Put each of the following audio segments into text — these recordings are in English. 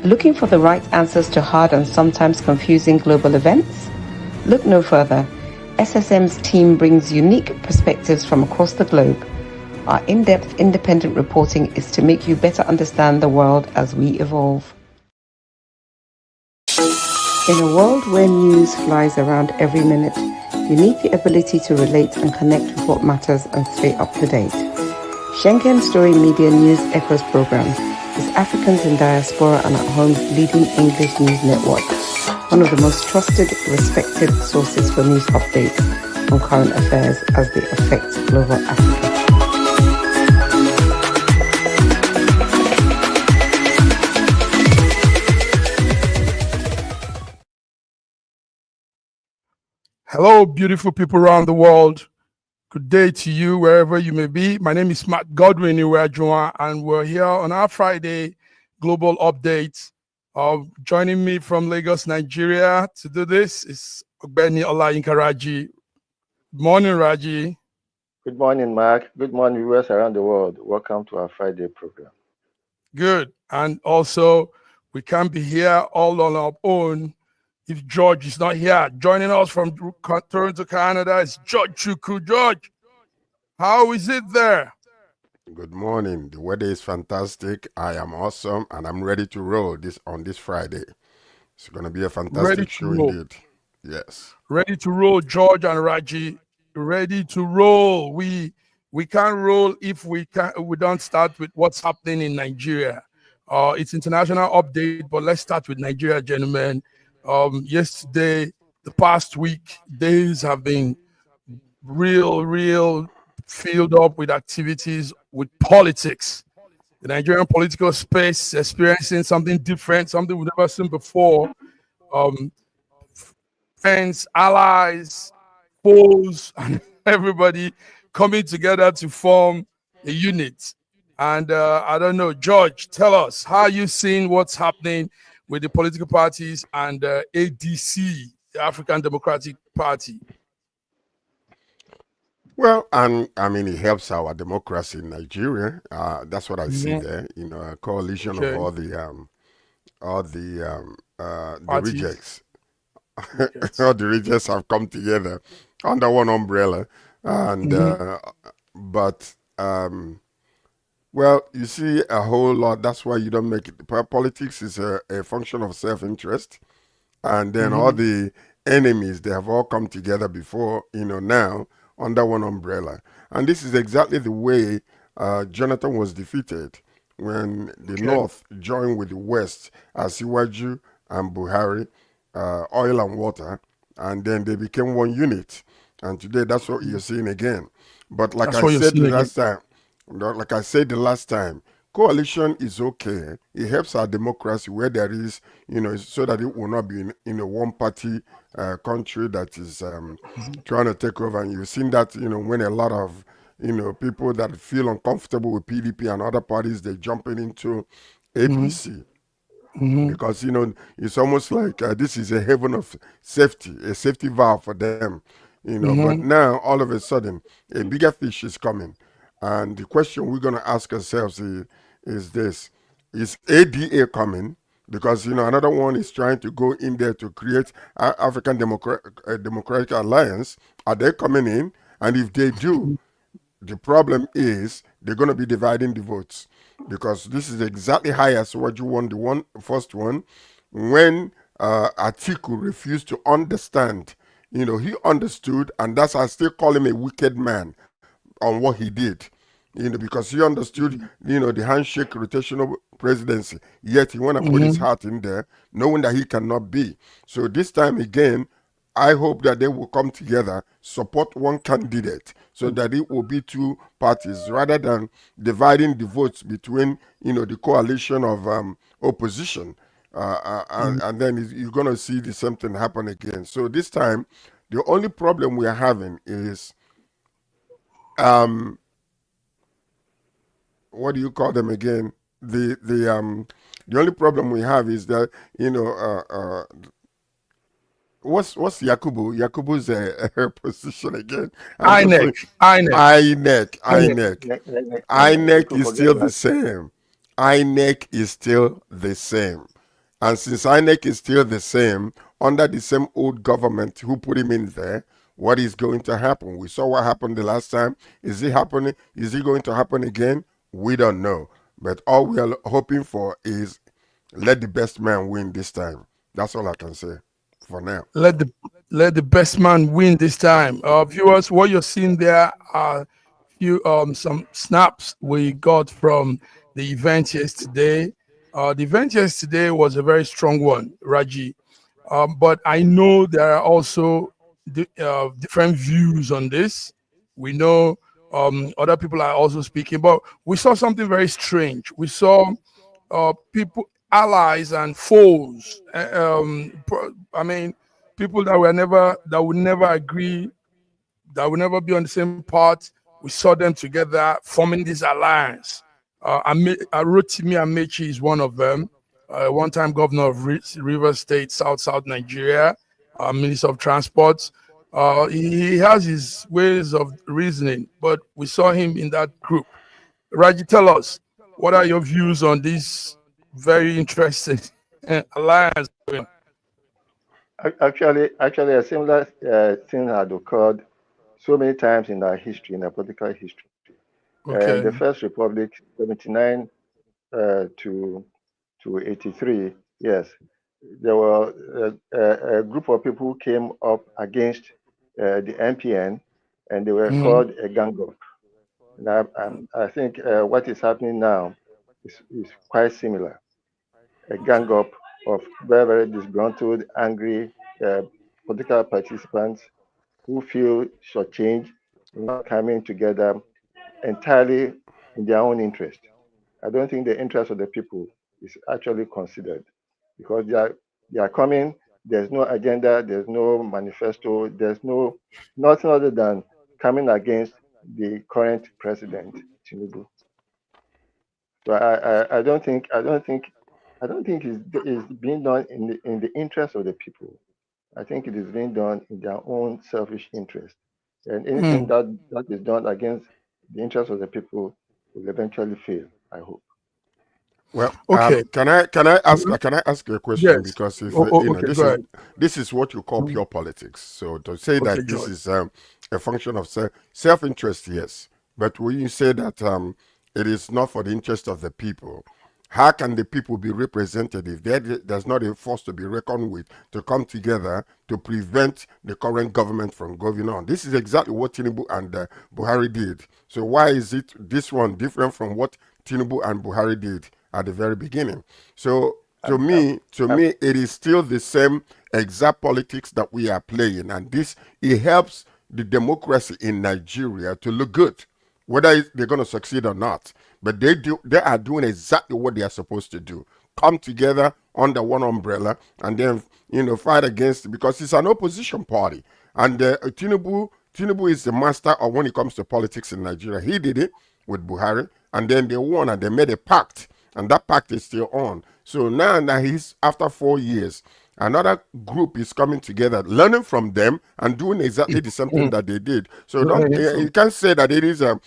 Looking for the right answers to hard and sometimes confusing global events? Look no further. SSM's team brings unique perspectives from across the globe. Our in-depth independent reporting is to make you better understand the world as we evolve. In a world where news flies around every minute, you need the ability to relate and connect with what matters and stay up to date. Schengen Story Media News Echoes program is Africans in Diaspora and at Home's leading English news network, one of the most trusted, respected sources for news updates on current affairs as they affect global Africa. Hello, beautiful people around the world. Good day to you, wherever you may be. My name is Matt Godwin Iweajuwa, and we're here on our Friday Global Update. Joining me from Lagos, Nigeria to do this is Ogbeni Olayinka Raji. Good morning, Raji. Good morning, Mark. Good morning, viewers around the world. Welcome to our Friday program. Good. And also, we can't be here all on our own if George is not here. Joining us from Toronto, Canada is George Chukwu. George, how is it there? Good morning. The weather is fantastic. I am awesome, and I'm ready to roll on this Friday. It's going to be a fantastic show indeed. Yes. Ready to roll, George and Raji. Ready to roll. We can't roll if we don't start with what's happening in Nigeria. It's international update, but let's start with Nigeria, gentlemen. Yesterday, the past week, days have been real filled up with activities with politics. The Nigerian political space experiencing something different, something we've never seen before. Friends, allies, foes, and everybody coming together to form a unit. And I don't know, George, tell us, how are you seeing what's happening with the political parties and ADC, the African Democratic Party? Well, and I mean, it helps our democracy in Nigeria. That's what I see there. You know, a coalition of all the rejects. All the rejects have come together under one umbrella, and well, you see a whole lot. That's why you don't make it. Politics is a function of self-interest, and then all the enemies, they have all come together before, now under one umbrella. And this is exactly the way Jonathan was defeated when the North joined with the West as Iwaju and Buhari, oil and water, and then they became one unit. And today, that's what you're seeing again. But like I said the last time, coalition is okay. It helps our democracy where there is, so that it will not be in a one-party country that is trying to take over. And you've seen that, when a lot of, people that feel uncomfortable with PDP and other parties, they're jumping into APC. Because, it's almost like this is a haven of safety, a safety valve for them. But now, all of a sudden, a bigger fish is coming. And the question we're going to ask ourselves is this: is ADA coming? Because another one is trying to go in there to create African Democratic Alliance. Are they coming in? And if they do, the problem is they're going to be dividing the votes, because this is exactly as what you won the first one when Atiku refused to understand. He understood, and that's I still call him a wicked man on what he did, because he understood, the handshake rotational presidency, yet he want to put his heart in there, knowing that he cannot be. So this time again, I hope that they will come together, support one candidate, so that it will be two parties, rather than dividing the votes between, the coalition of opposition. And then you're going to see the same thing happen again. So this time, the only problem we are having is what do you call them again? The only problem we have is that what's Yakubu? Yakubu's position again? INEC is still the same. INEC is still the same. And since INEC is still the same, under the same old government who put him in there, what is going to happen? We saw what happened the last time. Is it happening? Is it going to happen again? We don't know. But all we are hoping for is let the best man win this time. That's all I can say for now. Let the best man win this time. Viewers, what you're seeing there are some snaps we got from the event yesterday. The event yesterday was a very strong one, Raji. But I know there are also different views on this. We know other people are also speaking, but we saw something very strange. We saw people, allies and foes. I mean, people that would never agree, that would never be on the same part. We saw them together forming this alliance. Rotimi Amechi is one of them. One-time governor of Rivers State, South Nigeria, Minister of Transport. He has his ways of reasoning, but we saw him in that group. Raji, tell us, what are your views on this very interesting alliance? Actually, a similar thing had occurred so many times in our history, in our political history. Okay. The First Republic, 79 to 83, yes, there were a group of people who came up against the MPN, and they were called a gang up. Now, I think what is happening now is quite similar. A gang up of very, very disgruntled, angry political participants who feel shortchanged, not coming together entirely in their own interest. I don't think the interest of the people is actually considered, because they are coming. There's no agenda. There's no manifesto. There's nothing other than coming against the current president, Tinubu. So I don't think it's being done in the interest of the people. I think it is being done in their own selfish interest. And anything that is done against the interest of the people will eventually fail, I hope. Well, okay. Can I ask you a question? Yes. Because if Okay, this is what you call pure politics. So to say that this George. is a function of self-interest, yes. But when you say that it is not for the interest of the people, how can the people be represented if there's not a force to be reckoned with to come together to prevent the current government from going on? This is exactly what Tinubu and Buhari did. So why is it this one different from what Tinubu and Buhari did at the very beginning? So to me, it is still the same exact politics that we are playing, and it helps the democracy in Nigeria to look good, whether they're going to succeed or not. But they are doing exactly what they are supposed to do: come together under one umbrella and then fight against, because it's an opposition party. And Tinubu is the master of when it comes to politics in Nigeria. He did it with Buhari, and then they won and they made a pact, and that pact is still on. So now that he's after 4 years, another group is coming together, learning from them and doing exactly the same thing that they did. So you can't say that it is a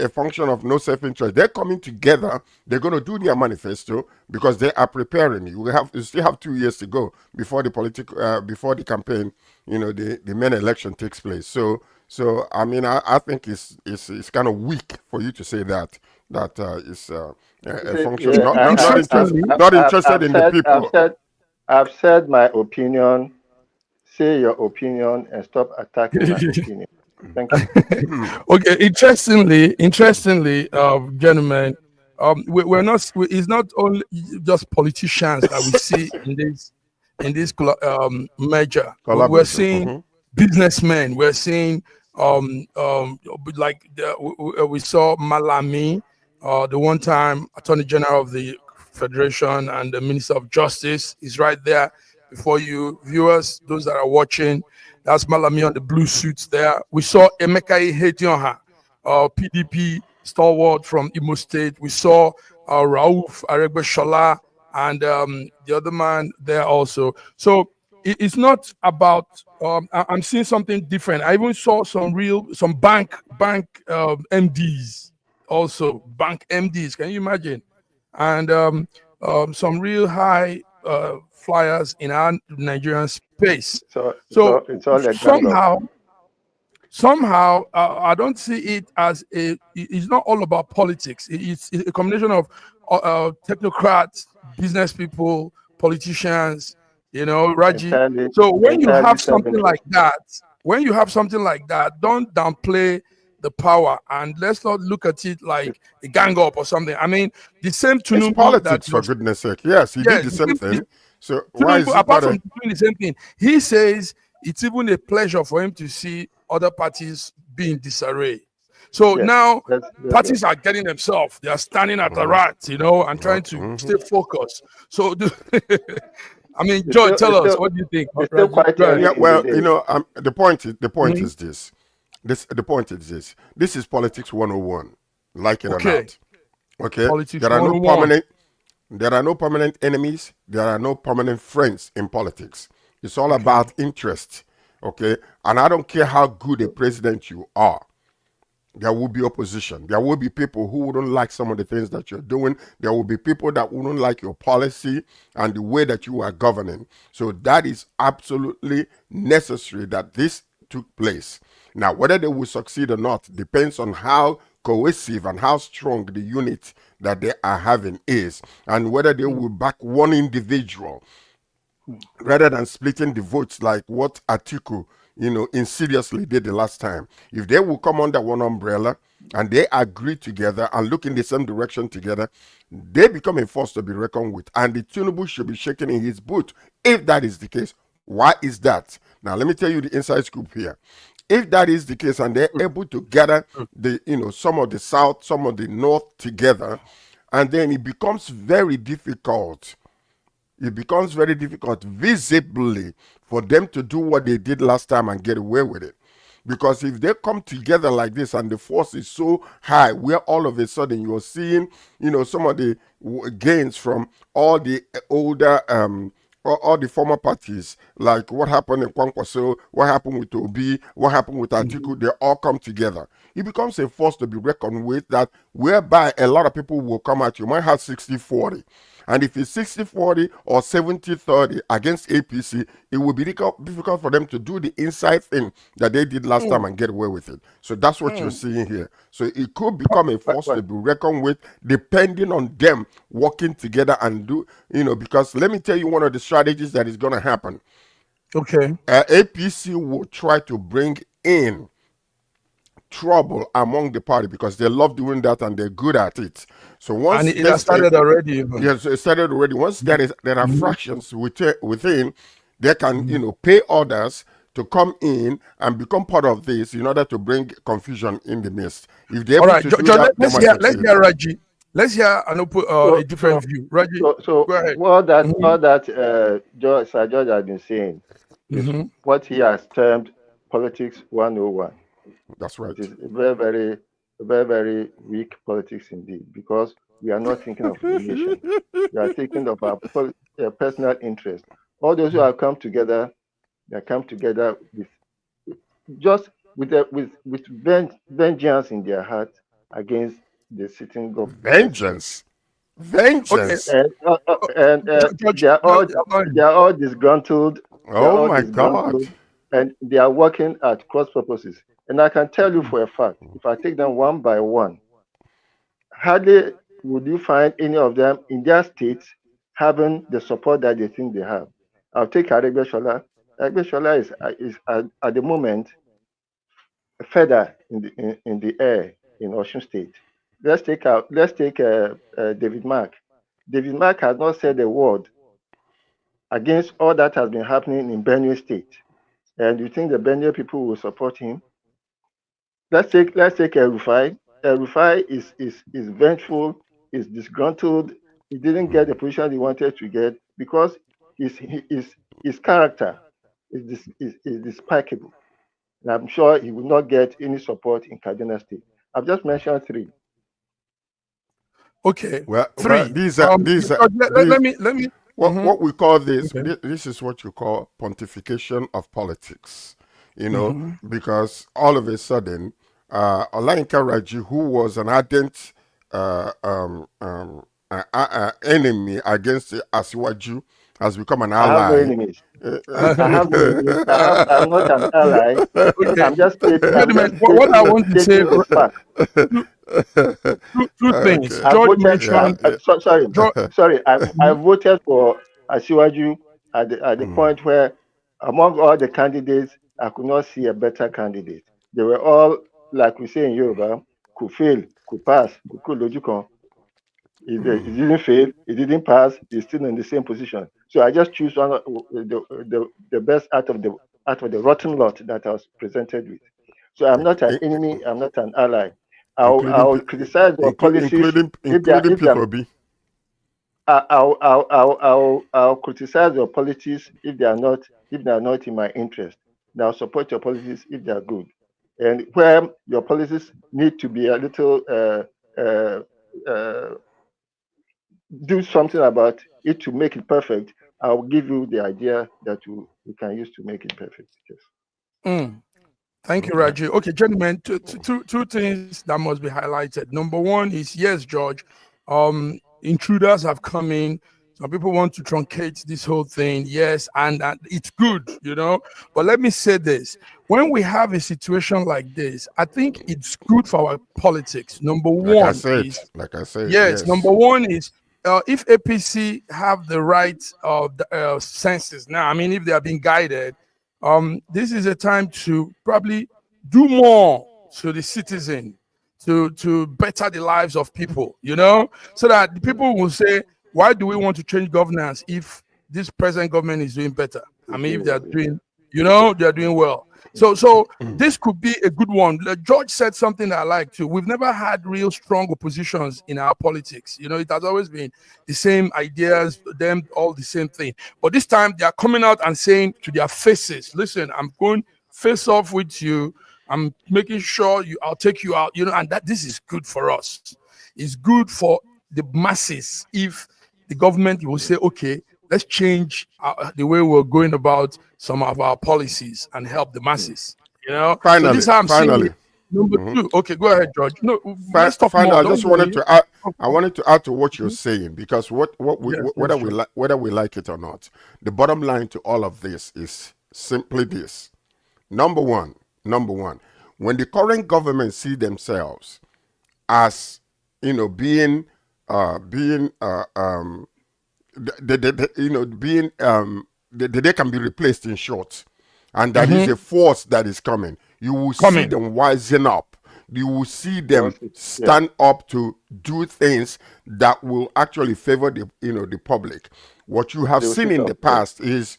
function of no self-interest. They're coming together. They're going to do their manifesto because they are preparing. You still have 2 years to go before the campaign. The main election takes place. So I mean, I think it's kind of weak for you to say that is a function not interested in the people. I've said my opinion. Say your opinion and stop attacking my opinion. Thank you. Okay. Interestingly, gentlemen, we're not. It's not only just politicians that we see in this merger. We're seeing businessmen. We're seeing we saw Malami, the one-time Attorney General of the Federation and the Minister of Justice is right there before you viewers, those that are watching. That's Malami on the blue suits there. We saw Emeka Ihedioha, PDP stalwart from Imo State. We saw Rauf Aregbesola and the other man there also. So it's not about, I'm seeing something different. I even saw some bank MDs also, bank MDs. Can you imagine? And some real high flyers in our Nigerian space. So So it's all a gang up. somehow, I don't see it as it's not all about politics. It's a combination of technocrats, business people, politicians, Raji. Entirely, So when you entirely have something like self-interest. that, don't downplay the power, and let's not look at it like a gang up or something. I mean, the same It's Tinubu that politics, for goodness sake. Yes, he did yes, the same thing. So why Tinubu, is it apart not from a... doing the same thing, he says it's even a pleasure for him to see other parties be in disarray. So Yes, now that's parties are getting themselves, they are standing at the right, and trying to stay focused. So, I mean, Joy, tell us, what do you think? it's still quite Go ahead. early Yeah, in the well, day. the point Mhm. is this. The point is this. This is politics 101, like it or Okay. not. Okay? Politics There are no 101. permanent enemies. There are no permanent friends in politics. It's all about interest. Okay? And I don't care how good a president you are. There will be opposition. There will be people who wouldn't like some of the things that you're doing. There will be people that wouldn't like your policy and the way that you are governing. So that is absolutely necessary that this took place. Now, whether they will succeed or not depends on how cohesive and how strong the unit that they are having is, and whether they will back one individual rather than splitting the votes like what Atiku, insidiously did the last time. If they will come under one umbrella and they agree together and look in the same direction together, they become a force to be reckoned with. And the Tinubu should be shaking in his boot if that is the case. Why is that? Now, let me tell you the inside scoop here. If that is the case and they're able to gather some of the South, some of the North together, and then it becomes very difficult visibly for them to do what they did last time and get away with it. Because if they come together like this and the force is so high, where all of a sudden you're seeing, some of the gains from all the older, all the former parties, like what happened in Kwankwaso, what happened with Obi, what happened with Atiku, they all come together. It becomes a force to be reckoned with, that whereby a lot of people will come at you. You might have 60-40. And if it's 60-40 or 70-30 against APC, it will be difficult for them to do the inside thing that they did last time and get away with it. So that's what you're seeing here. So it could become a force to be reckoned with, depending on them working together and because let me tell you one of the strategies that is going to happen. Okay. APC will try to bring in trouble among the party because they love doing that and they're good at it. So once it has started already. Even. Yes, it started already. Once there are fractions within, they can pay others to come in and become part of this in order to bring confusion in the midst. If they all right, John, let's hear Raji. Let's hear a different view. Raji, so go ahead. all that Sir George has been saying is what he has termed politics 101. That's right. It is very, very weak politics indeed, because we are not thinking of the nation. We are thinking of our personal interest. All those who have come together, they come together with vengeance in their heart against the sitting government. Vengeance. And they are all disgruntled. Oh my God. And they are working at cross purposes. And I can tell you for a fact, if I take them one by one, hardly would you find any of them in their states having the support that they think they have. I'll take Aregbesola. Aregbesola is at the moment a feather in the air in Osun State. Let's take David Mark. David Mark has not said a word against all that has been happening in Benue State. And you think the Benue people will support him? Let's take El-Rufai. El-Rufai is vengeful, is disgruntled. He didn't get the position he wanted to get because his character is despicable. And I'm sure he will not get any support in Kaduna State. I've just mentioned three. Okay. Well, three. These are let me. What we call this, this is what you call pontification of politics, because all of a sudden, Olayinka Raji, who was an ardent enemy against Asiwaju has become an I have no ally. enemies. I have no enemies. I'm not an ally. Okay, I'm just stating. I'm gentlemen, just what I stating, want to say, stating the fact. two things. Okay. I George voted. mentioned. George, Sorry. I voted for Asiwaju at the point where, among all the candidates, I could not see a better candidate. They were all, like we say in Yoruba, could fail, could pass, could lojukon. It didn't fail, it didn't pass. He's still in the same position. So I just choose one of the best out of the rotten lot that I was presented with. So I'm not an enemy. I'm not an ally. I'll criticize your policies including if they are. Peter B. I'll criticize your policies if they are not in my interest. Now support your policies if they are good, and where your policies need to be a little do something about it to make it perfect. I'll give you the idea that we can use to make it perfect. Yes. Thank you, Raji. Okay, gentlemen, two things that must be highlighted. Number one is, yes, George, intruders have come in. Some people want to truncate this whole thing. Yes, and it's good, But let me say this. When we have a situation like this, I think it's good for our politics. Number Like I one said, is, yes. yes, number one is, if APC have the right senses now, I mean, if they are being guided, this is a time to probably do more to the citizen, to better the lives of people, so that the people will say, why do we want to change governance if this present government is doing better? I mean, if they are doing, they are doing well. So this could be a good one. George said something that I like too. We've never had real strong oppositions in our politics. It has always been the same ideas, them all the same thing. But this time they are coming out and saying to their faces, listen, I'm going face off with you. I'm making sure I'll take you out, and that this is good for us. It's good for the masses if the government will say, okay, let's change the way we're going about some of our policies and help the masses. Finally, so this is how I'm finally. seeing it. Number two. Okay, go ahead, George. No, let's talk Finally, more. I just wanted to add. I wanted to add to what you're saying, because whether we like it or not, the bottom line to all of this is simply this. Number one, when the current government see themselves as being they can be replaced, in short, and that is a force that is coming. You will see them wising up. You will see them stand up to do things that will actually favor the public. What you have seen in the past is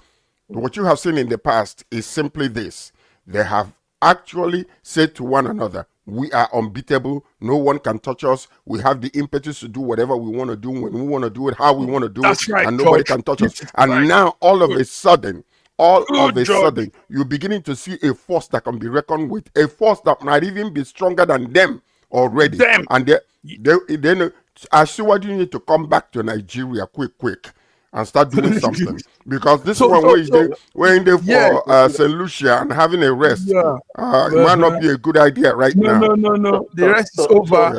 simply this: they have actually said to one another, we are unbeatable, no one can touch us, we have the impetus to do whatever we want to do, when we want to do it, how we want to do it, right, and nobody can touch us. And now all of a sudden, you're beginning to see a force that can be reckoned with, a force that might even be stronger than them already. And then Asiwaju need to come back to Nigeria quick and start doing something, because this we're in there for St. Lucia and having a rest. It might not be a good idea now. No. The rest is over.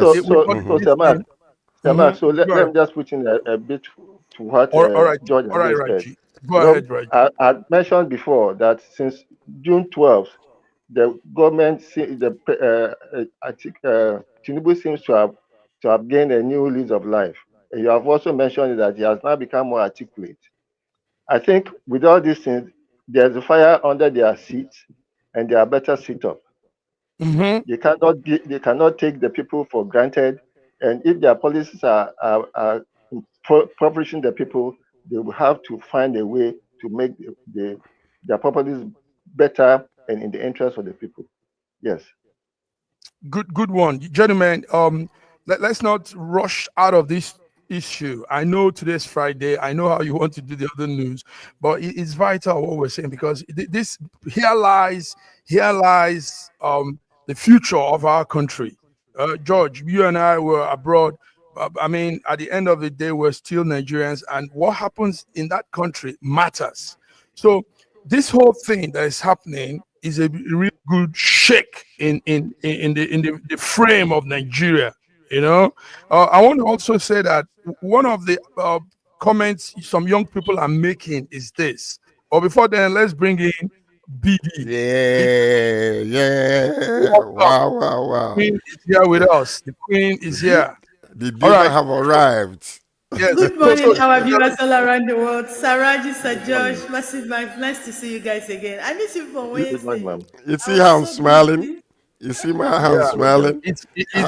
So let me just put in a bit to what George has said. Go ahead, Reggie. I mentioned before that since June 12th, the government, I think Tinubu seems to have gained a new lease of life. And you have also mentioned that he has now become more articulate. I think with all these things, there's a fire under their seats, and they are better sit up. They cannot take the people for granted, and if their policies are impoverishing the people, they will have to find a way to make their policies better and in the interest of the people. Yes. Good one, gentlemen. Let's not rush out of this issue. I know today's Friday. I know how you want to do the other news, but it's vital what we're saying, because here lies the future of our country. George, you and I were abroad. I mean, at the end of the day, we're still Nigerians, and what happens in that country matters. So this whole thing that is happening is a real good shake in the frame of Nigeria. You know, I want to also say that one of the comments some young people are making is this. But before then, let's bring in BD. Yeah, yeah. Welcome. Wow, wow, wow. Queen is here with us. The Queen is here. The All diva right. have arrived. Yes. Good So morning, our viewers all around the world. Saraji, Sir Good Josh, morning. massive nice to see you guys again. I miss you from Good morning, Wednesday. ma'am. You I see was how I'm so smiling? busy. You see my how I'm yeah, smiling? it's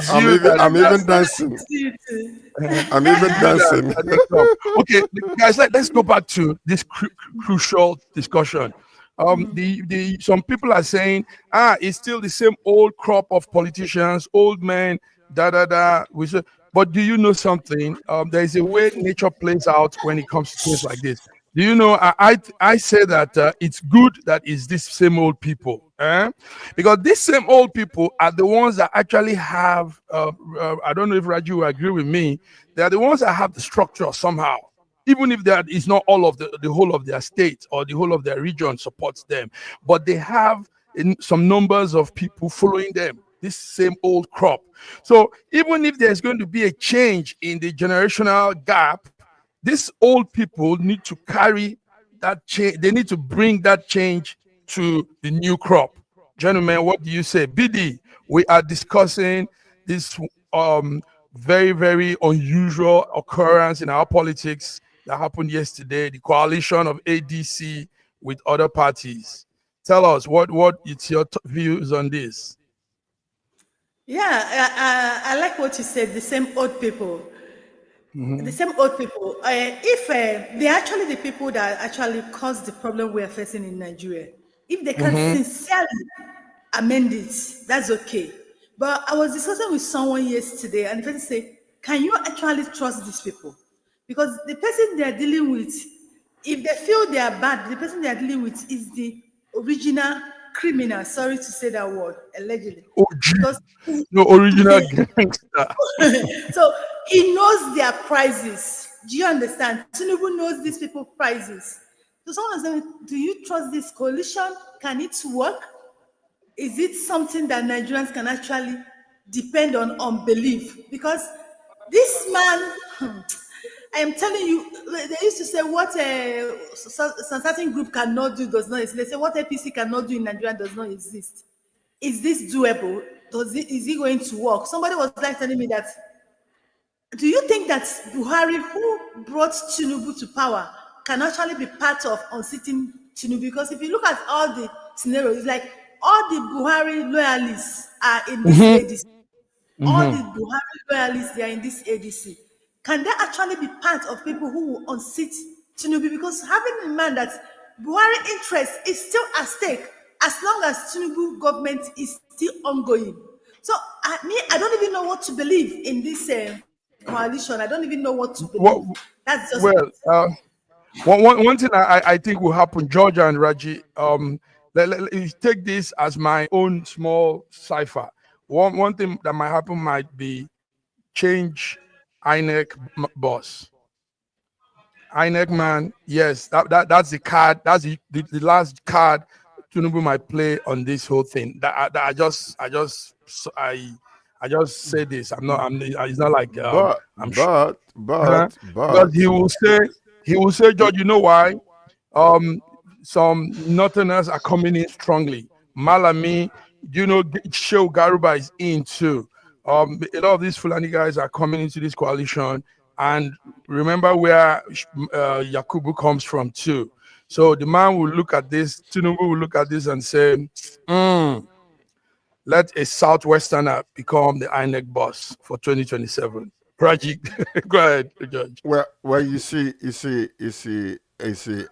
I'm you even that Sir I'm Josh, even so nice to dancing. see you too. I'm it's even you dancing. that makes up. Okay, guys, let's go back to this crucial discussion. The some people are saying, it's still the same old crop of politicians, old men, da da da. But do you know something? There is a way nature plays out when it comes to things like this. Do you know? I say that it's good that it's these same old people, because these same old people are the ones that actually have. I don't know if Raju will agree with me. They are the ones that have the structure somehow, even if that is not all of the whole of their state or the whole of their region supports them, but they have some numbers of people following them, this same old crop. So even if there's going to be a change in the generational gap, these old people need to carry that change. They need to bring that change to the new crop. Gentlemen, what do you say? BD, we are discussing this very, very unusual occurrence in our politics that happened yesterday, the coalition of ADC with other parties. Tell us what it's your views on this. Yeah, I like what you said, the same old people. The Mhm. same old people. If they're actually the people that actually caused the problem we are facing in Nigeria, if they can Mhm. sincerely amend it, that's okay. But I was discussing with someone yesterday, and the person said, "Can you actually trust these people? Because the person they are dealing with, if they feel they are bad, the person they are dealing with is the original criminal. Sorry to say that word, allegedly, OG, because." no original gangster. So he knows their prices. Do you understand? Tinubu knows these people prices. So someone is saying, do you trust this coalition? Can it work? Is it something that Nigerians can actually depend on belief? Because this man, I am telling you, they used to say what some certain group cannot do does not exist. They say what APC cannot do in Nigeria does not exist. Is this doable? Is it going to work? Somebody was like telling me that, do you think that Buhari, who brought Tinubu to power, can actually be part of unseating Tinubu? Because if you look at all the scenarios, it's like all the Buhari loyalists are in this Mhm. ADC. All the Mhm. Buhari loyalists, they are in this ADC. Can they actually be part of people who will unseat Tinubu? Because having in mind that Buhari interest is still at stake as long as Tinubu government is still ongoing. So I don't even know what to believe in this coalition. I don't even know what to believe. Well, That's just well, one thing I think will happen, Georgia and Raji. You take this as my own small cipher. One thing that might happen might be change INEC boss. INEC man, yes, that's the card. That's the last card Tinubu might play on this whole thing. That I just say this. I'm not. I'm. It's not like But I'm sure. but Uh-huh. but Because but he will say, George, you know why? Um, some Northerners are coming in strongly. Malami, Show Garuba is in too. A lot of these Fulani guys are coming into this coalition, and remember where Yakubu comes from too. So the man will look at this, Tinubu will look at this and say, "Hmm, let a Southwesterner become the INEC boss for 2027. Raji, go ahead, Judge. well, you see,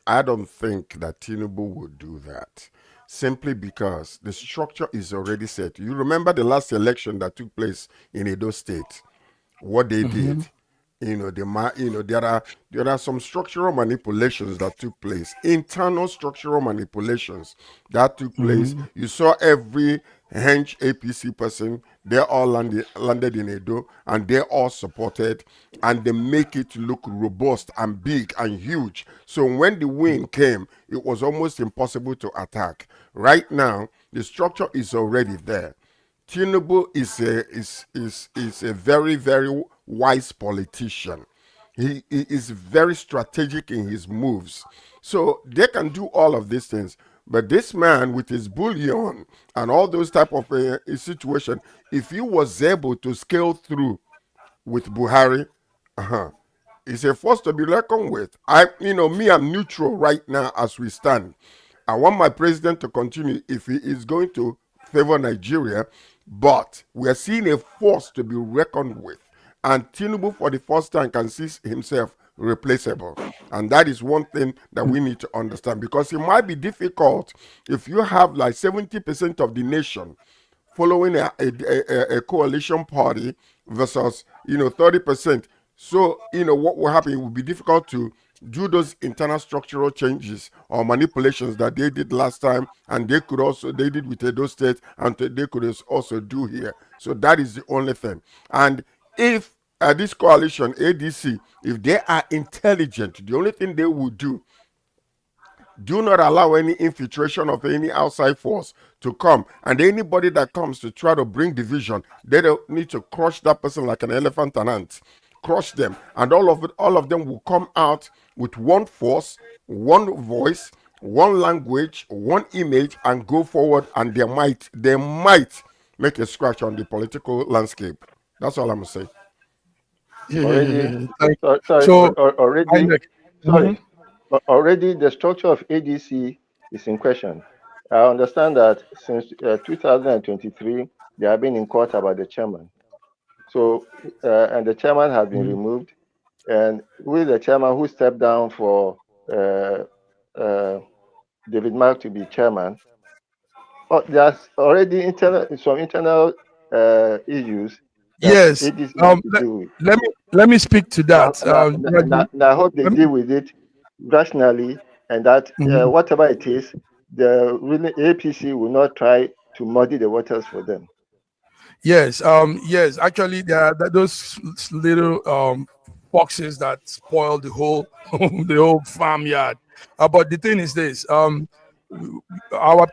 I don't think that Tinubu would do that. Simply because the structure is already set. You remember the last election that took place in Edo State, what they Mm-hmm. did. There are some structural manipulations that took place, internal structural manipulations that took place. Mm-hmm. You saw every hench APC person, they all landed in Edo, and they all supported, and they make it look robust and big and huge. So when the win came, it was almost impossible to attack. Right now, the structure is already there. Tinubu is a very, very wise politician. He is very strategic in his moves. So they can do all of these things. But this man with his bullion and all those type of situation, if he was able to scale through with Buhari, it's a force to be reckoned with. I'm neutral right now as we stand. I want my president to continue if he is going to favor Nigeria, but we are seeing a force to be reckoned with. And Tinubu, for the first time, can see himself replaceable. And that is one thing that we need to understand, because it might be difficult if you have like 70% of the nation following a coalition party versus 30%. So what will happen? It will be difficult to do those internal structural changes or manipulations that they did last time, and they did with Edo State, and they could also do here. So that is the only thing. And if this coalition ADC, if they are intelligent, the only thing they will do not allow any infiltration of any outside force to come. And anybody that comes to try to bring division, they don't need to crush that person like an elephant and ant. Crush them. And all of them will come out with one force, one voice, one language, one image, and go forward, and they might make a scratch on the political landscape. That's all I'm going to say. Already the structure of ADC is in question. I understand that since 2023, they have been in court about the chairman. So, and the chairman has been removed. And with the chairman who stepped down for David Mark to be chairman, there's already some internal issues. Yes. Let me speak to that. I hope they deal with it rationally, and that whatever it is, the APC will not try to muddy the waters for them. Yes. Yes. Actually, there are those little foxes that spoil the whole the whole farmyard. But the thing is this: our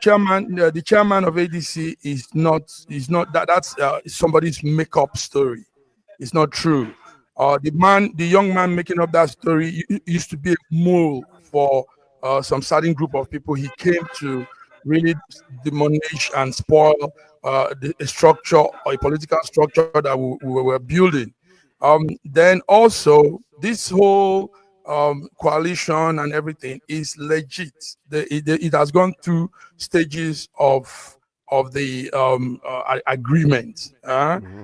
chairman, the chairman of ADC, is not that's somebody's make-up story. It's not true. The young man making up that story used to be a mole for some certain group of people. He came to really demolish and spoil a structure, or a political structure that we were building. Then also, this whole coalition and everything is legit. It has gone through stages of the agreement.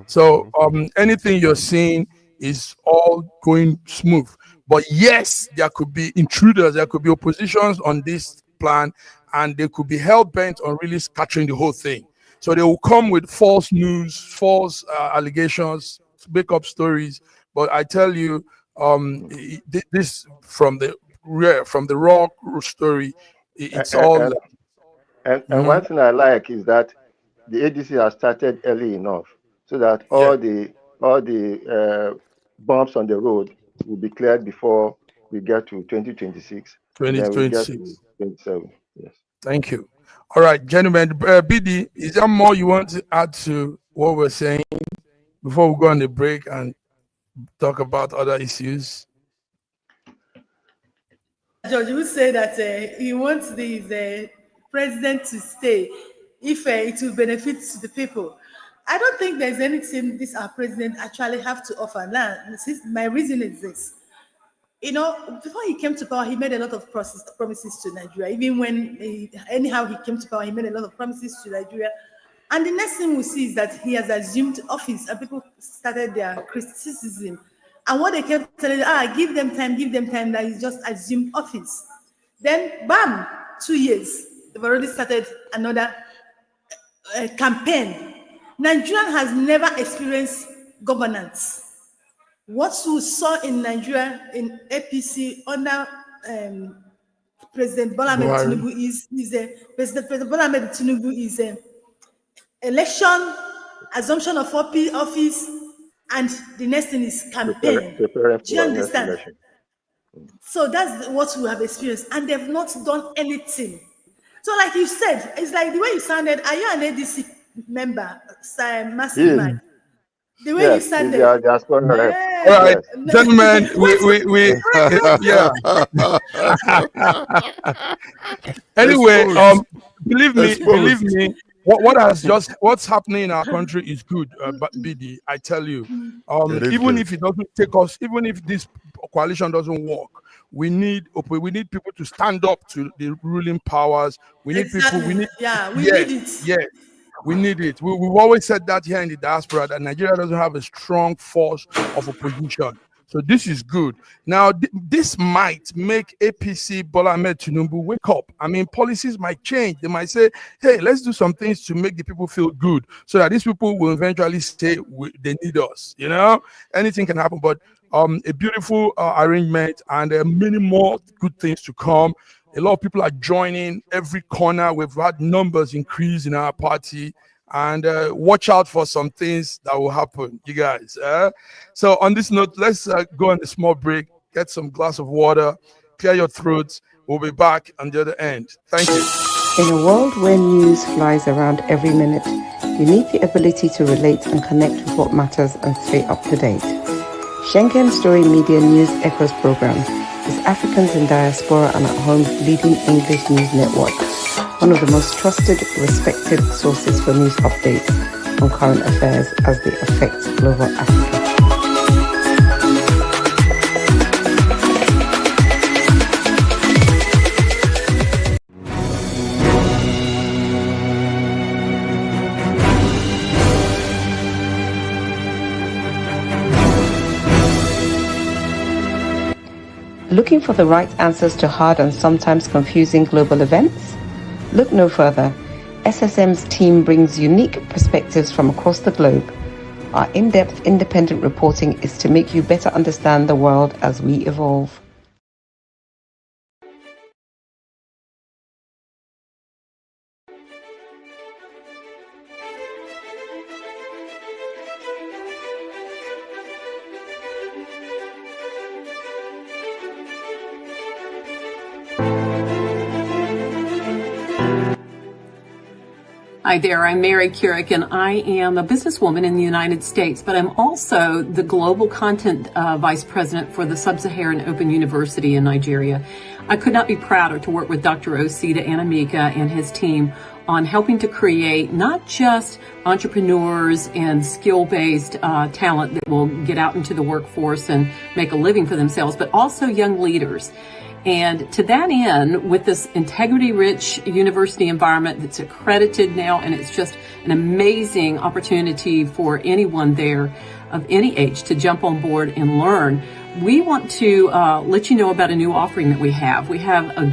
So anything you're seeing is all going smooth. But yes, there could be intruders, there could be oppositions on this plan, and they could be hell-bent on really scattering the whole thing. So they will come with false news, false allegations, make up stories. But I tell you, this from the raw story, it's all. And one thing I like is that the ADC has started early enough, so that all the bumps on the road will be cleared before we get to 2026. 2026. 27. Yes. Thank you. All right, gentlemen. BD, is there more you want to add to what we're saying before we go on the break and talk about other issues? George would say that he wants the president to stay if it will benefit the people. I don't think there's anything this our president actually have to offer. Now, my reason is this. Before he came to power, he made a lot of promises to Nigeria. Even when he came to power, he made a lot of promises to Nigeria. And the next thing we see is that he has assumed office, and people started their criticism. And what they kept telling, give them time, that he's just assumed office. Then, bam, 2 years. They've already started another campaign. Nigeria has never experienced governance. What we saw in Nigeria in APC under President Bola Ahmed Tinubu is President Bola Ahmed Tinubu is election, assumption of office, and the next thing is campaign. Do you understand? So that's what we have experienced, and they've not done anything. So, like you said, it's like the way you sounded. Are you an ADC member, He is. mastermind. The way you Yes, said he's it. the diaspora rep. Yeah. All right, Yes. gentlemen, yeah. Anyway, Exposed. believe Exposed. me, what's happening in our country is good. But BD, I tell you, It is even good. if it doesn't take us, even if this coalition doesn't work, we need people to stand up to the ruling powers. We need people. We need We yes, need it. yes. We need it. We've always said that here in the diaspora that Nigeria doesn't have a strong force of opposition. So this is good. Now, this might make APC Bola Ahmed Tinubu wake up. I mean, policies might change. They might say, hey, let's do some things to make the people feel good so that these people will eventually say they need us. You know, anything can happen. But a beautiful arrangement and many more good things to come. A lot of people are joining every corner. We've had numbers increase in our party, and watch out for some things that will happen, you guys. So on this note, let's go on a small break, get some glass of water, clear your throats. We'll be back on the other end. Thank you. In a world where news flies around every minute, you need the ability to relate and connect with what matters and stay up to date. Schengen Story Media News Echoes program is Africans in Diaspora and at Home's leading English news network, one of the most trusted, respected sources for news updates on current affairs as they affect global Africa. Looking for the right answers to hard and sometimes confusing global events? Look no further. SSM's team brings unique perspectives from across the globe. Our in-depth independent reporting is to make you better understand the world as we evolve. Hi there, I'm Mary Keurig, and I am a businesswoman in the United States, but I'm also the Global Content Vice President for the Sub-Saharan Open University in Nigeria. I could not be prouder to work with Dr. Osita Anamika and his team on helping to create not just entrepreneurs and skill-based talent that will get out into the workforce and make a living for themselves, but also young leaders. And to that end, with this integrity-rich university environment that's accredited now, and it's just an amazing opportunity for anyone there of any age to jump on board and learn, we want to let you know about a new offering that we have. We have a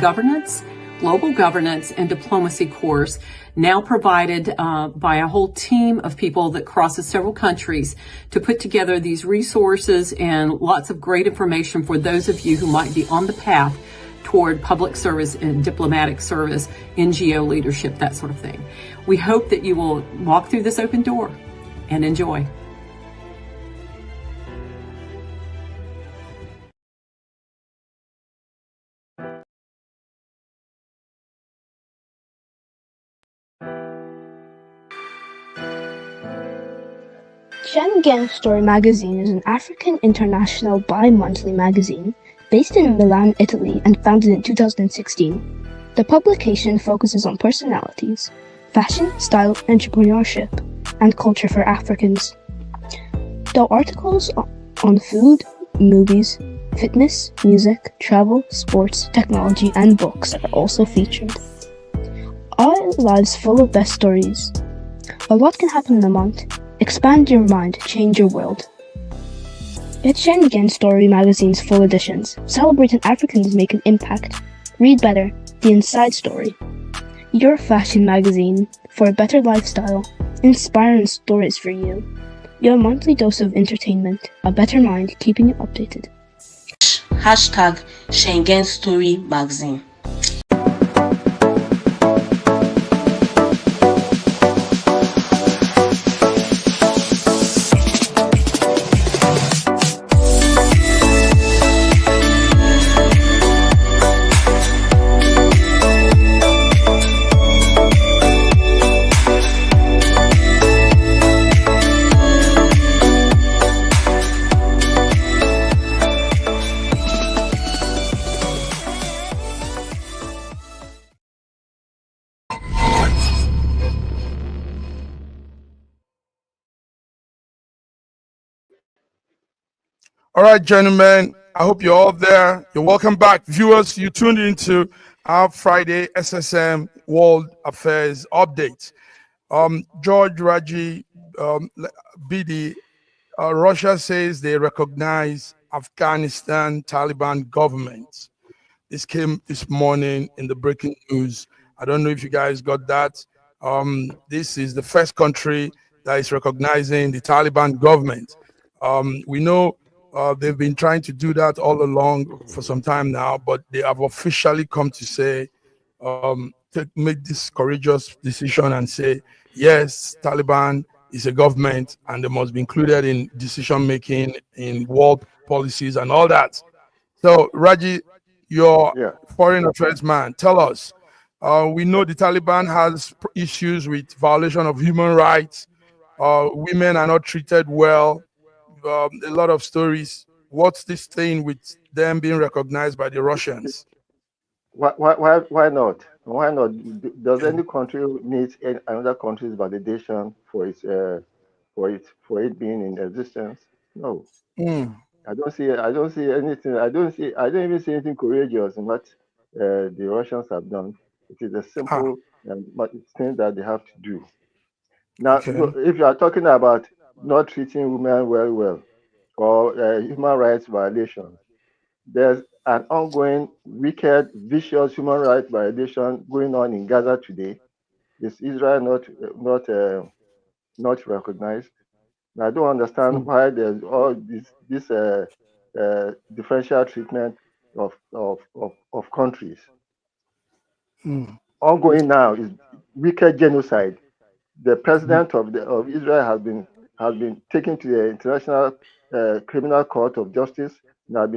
global governance and diplomacy course now provided by a whole team of people that crosses several countries to put together these resources and lots of great information for those of you who might be on the path toward public service and diplomatic service, NGO leadership, that sort of thing. We hope that you will walk through this open door and enjoy. Schengen Story magazine is an African international bi-monthly magazine based in Milan, Italy, and founded in 2016. The publication focuses on personalities, fashion, style, entrepreneurship, and culture for Africans. Though articles on food, movies, fitness, music, travel, sports, technology, and books are also featured. Our lives full of best stories. A lot can happen in a month. Expand your mind, change your world. Get Schengen Story magazine's full editions. Celebrating Africans make an impact. Read better, the inside story. Your fashion magazine for a better lifestyle. Inspiring stories for you. Your monthly dose of entertainment. A better mind keeping you updated. Hashtag Schengen Story magazine. All right, gentlemen, I hope you're all there. You're welcome back. Viewers, you tuned into our Friday SSM World Affairs Update. George Raji, BD, Russia says they recognize Afghanistan Taliban government. This came this morning in the breaking news. I don't know if you guys got that. This is the first country that is recognizing the Taliban government. We know they've been trying to do that all along for some time now, but they have officially come to say, to make this courageous decision and say, yes, Taliban is a government and they must be included in decision making, in world policies and all that. So, Raji, you're foreign affairs man. Tell us. We know the Taliban has issues with violation of human rights. Women are not treated well. A lot of stories. What's this thing with them being recognized by the Russians? Why not? Why not? Does any country need another country's validation for it being in existence? No. I don't see anything. I don't even see anything courageous in what the Russians have done. It is a simple thing that they have to do. Now, if you are talking about not treating women well, or human rights violations, there's an ongoing wicked, vicious human rights violation going on in Gaza today. Is Israel not recognized? I don't understand why there's all this differential treatment of countries. Ongoing now is wicked genocide. The president of Israel has been taken to the International Criminal Court of Justice and has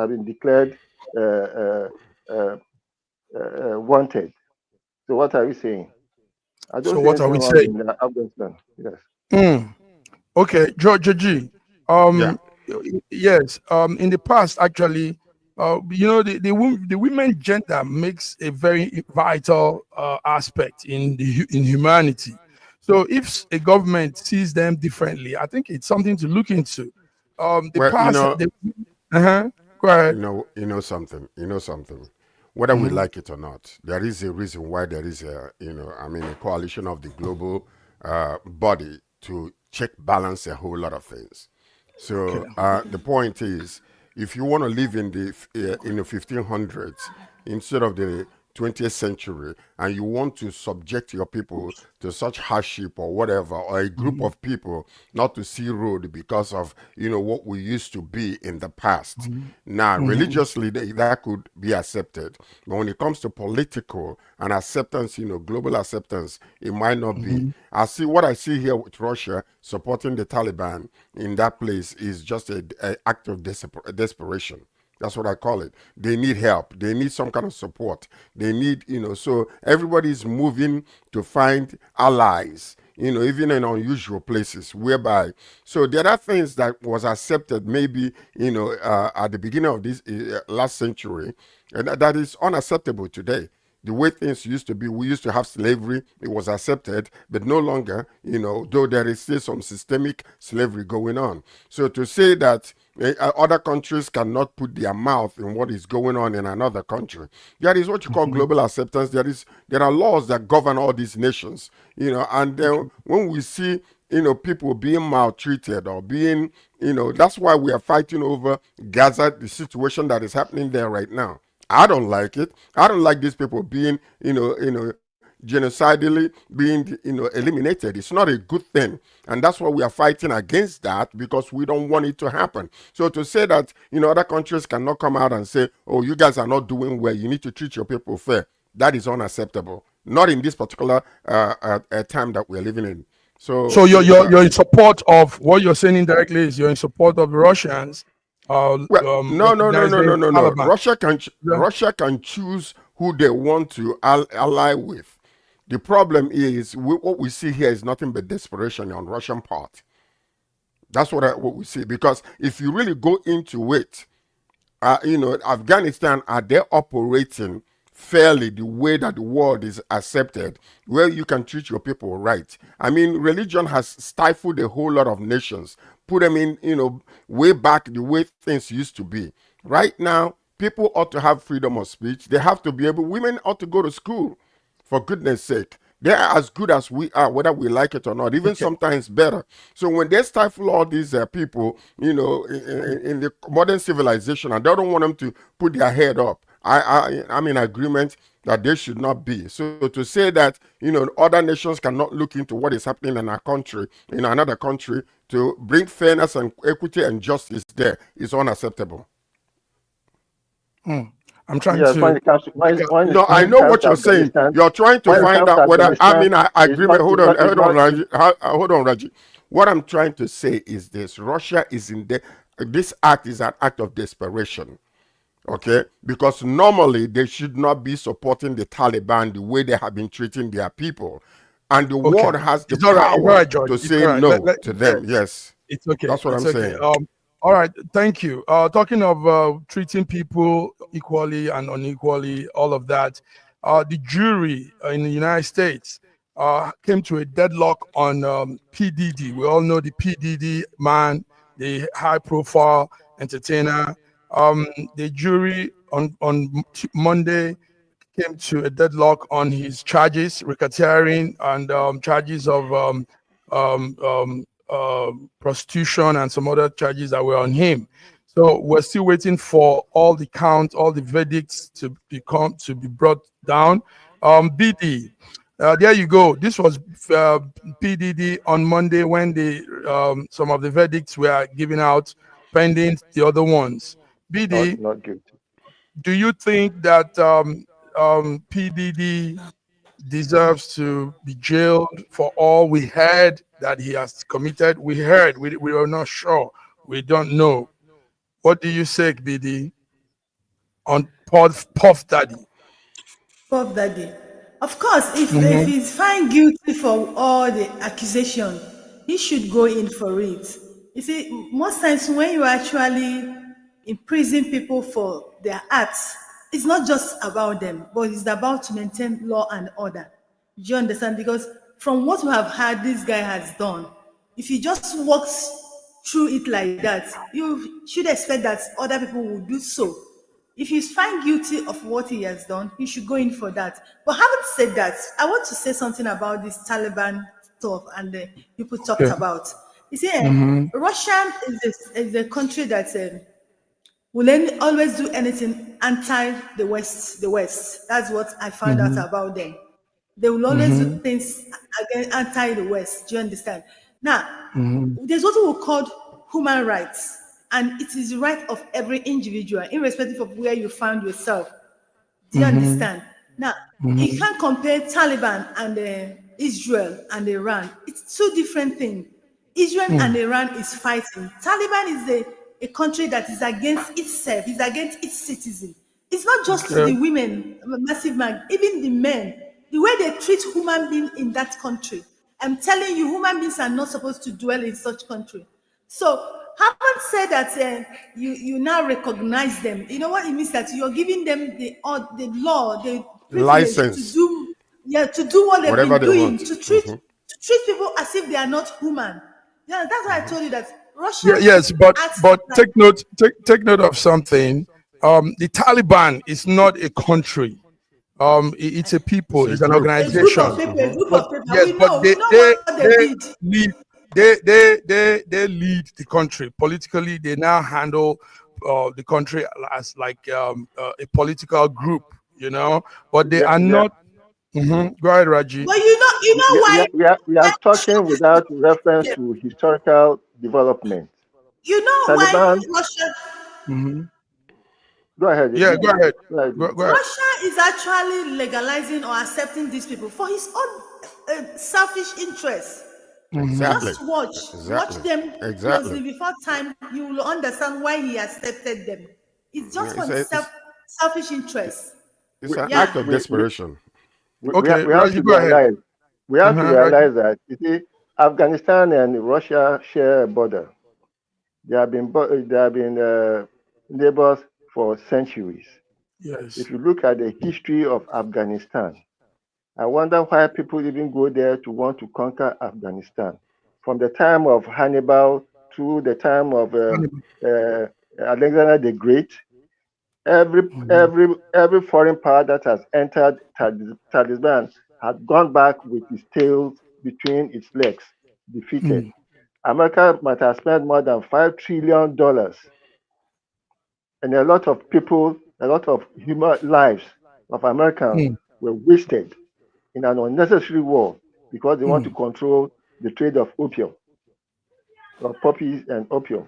been declared wanted. So what are we saying? I don't so what are we saying? In Afghanistan. Yes. Okay, George G. Yes. In the past, actually, the women gender makes a very vital aspect in humanity. So if a government sees them differently, I think it's something to look into. Go ahead. You know something. Whether we like it or not, there is a reason why there is a coalition of the global body to check balance a whole lot of things. So the point is, if you want to live in the 1500s instead of the 20th century, and you want to subject your people to such hardship or whatever, or a group of people not to see road because of what we used to be in the past. Now, religiously, that could be accepted, but when it comes to political and acceptance, global acceptance, it might not be. What I see here with Russia supporting the Taliban in that place is just an act of desperation. That's what I call it. They need help. They need some kind of support. They need, so everybody's moving to find allies, even in unusual places whereby. So there are things that was accepted maybe, at the beginning of this last century, and that is unacceptable today. The way things used to be, we used to have slavery, it was accepted, but no longer, though there is still some systemic slavery going on. So to say that other countries cannot put their mouth in what is going on in another country, there is what you call global acceptance. There are laws that govern all these nations, and then when we see people being maltreated or being, that's why we are fighting over Gaza, the situation that is happening there right now. I don't like it. I don't like these people being, genocidally being, eliminated. It's not a good thing. And that's why we are fighting against that, because we don't want it to happen. So to say that, other countries cannot come out and say, oh, you guys are not doing well, you need to treat your people fair, that is unacceptable. Not in this particular time that we're living in. So you're in support of what you're saying indirectly is you're in support of the Russians. No. Russia can choose who they want to ally with. The problem is what we see here is nothing but desperation on Russian part. That's what we see. Because if you really go into it, Afghanistan, are they operating fairly the way that the world is accepted, where you can treat your people right? I mean, religion has stifled a whole lot of nations. put them in, way back the way things used to be. Right now, people ought to have freedom of speech. They have to be able, women ought to go to school, for goodness sake. They're as good as we are, whether we like it or not, even sometimes better. So when they stifle all these people, in the modern civilization, and they don't want them to put their head up, I'm in agreement that they should not be. So to say that, other nations cannot look into what is happening in our country, in another country, to bring fairness and equity and justice there is unacceptable. I'm trying Yes, to. when it comes to, No, I know what you're saying. You're trying to find out whether I'm in agreement. Hold on, Raji. Hold on, Raji. What I'm trying to say is this: Russia is in this act is an act of desperation. Okay, because normally they should not be supporting the Taliban the way they have been treating their people, and the world has the power to say no to them. Yes, it's okay. That's what I'm saying. All right, thank you. Talking of treating people equally and unequally, all of that, the jury in the United States came to a deadlock on P. Diddy. We all know the P. Diddy man, the high-profile entertainer. The jury on Monday came to a deadlock on his charges, racketeering, and charges of prostitution and some other charges that were on him. So we're still waiting for all the counts, all the verdicts to be brought down. BD, there you go. This was PDD on Monday when some of the verdicts were given out, pending the other ones. BD, not guilty. Do you think that PDD deserves to be jailed for all we heard that he has committed? We heard, we are not sure, we don't know. What do you say, BD, on Puff Daddy? Puff Daddy. Of course, if he's found guilty for all the accusation, he should go in for it. You see, most times when you actually imprison people for their acts, it's not just about them, but it's about to maintain law and order. Do you understand? Because from what we have heard this guy has done, if he just walks through it like that, you should expect that other people will do so. If he's found guilty of what he has done, he should go in for that. But having said that, I want to say something about this Taliban stuff and the people talked about. You see, Russia is a country that will always do anything anti the West. That's what I found out about them. They will always do things against anti the West. Do you understand? Now, there's what we call human rights, and it is the right of every individual, irrespective of where you found yourself. Do you understand? Now, you can't compare Taliban and Israel and Iran. It's two different things. Israel and Iran is fighting. Taliban is a country that is against itself, is against its citizens. It's not just the women, massive man, even the men. The way they treat human beings in that country. I'm telling you, human beings are not supposed to dwell in such country. So, having said that, you now recognize them. You know what it means? That you're giving them the law, the license to do what they've whatever been doing, want. to treat people as if they are not human. Yeah, that's why I told you that Russia. Yes, but take note of something. The Taliban is not a country. It's a people. It's an organization. A group of people. Yes, but they lead the country politically. They now handle the country as like a political group, but they are not. Go ahead, Raji. But you know why we are talking without reference to historical development. You know Taliban, why Russia. Go ahead. Yeah, go ahead. Go ahead. Russia is actually legalizing or accepting these people for his own selfish interests. Exactly. Just watch them closely before time. You will understand why he accepted them. It's just for his selfish interests. It's an act of desperation. We have to realize that you see, Afghanistan and Russia share a border. They have been neighbors for centuries. Yes. If you look at the history of Afghanistan, I wonder why people even go there to want to conquer Afghanistan. From the time of Hannibal through the time of Alexander the Great. Every foreign power that has entered Taliban had gone back with its tails between its legs, defeated. America might have spent more than $5 trillion, and a lot of people, a lot of human lives of Americans were wasted in an unnecessary war because they want to control the trade of opium, or poppies and opium.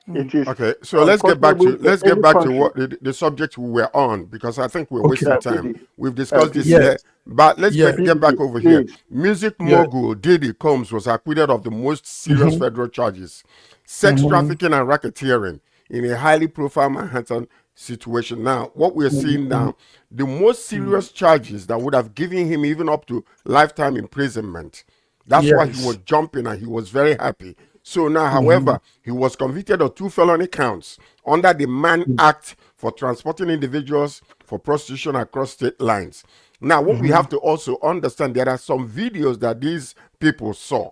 It is okay. So let's get back to what country. the subject we were on, because I think we're wasting time. We've discussed this Yes. here, but let's get back over here. Please. Music mogul Diddy Combs was acquitted of the most serious federal charges: sex trafficking and racketeering in a highly profile Manhattan situation. Now, what we're seeing now, the most serious charges that would have given him even up to lifetime imprisonment. That's why he was jumping and he was very happy. So now, however, he was convicted of 2 felony counts under the Mann Act for transporting individuals for prostitution across state lines. Now, what we have to also understand, there are some videos that these people saw.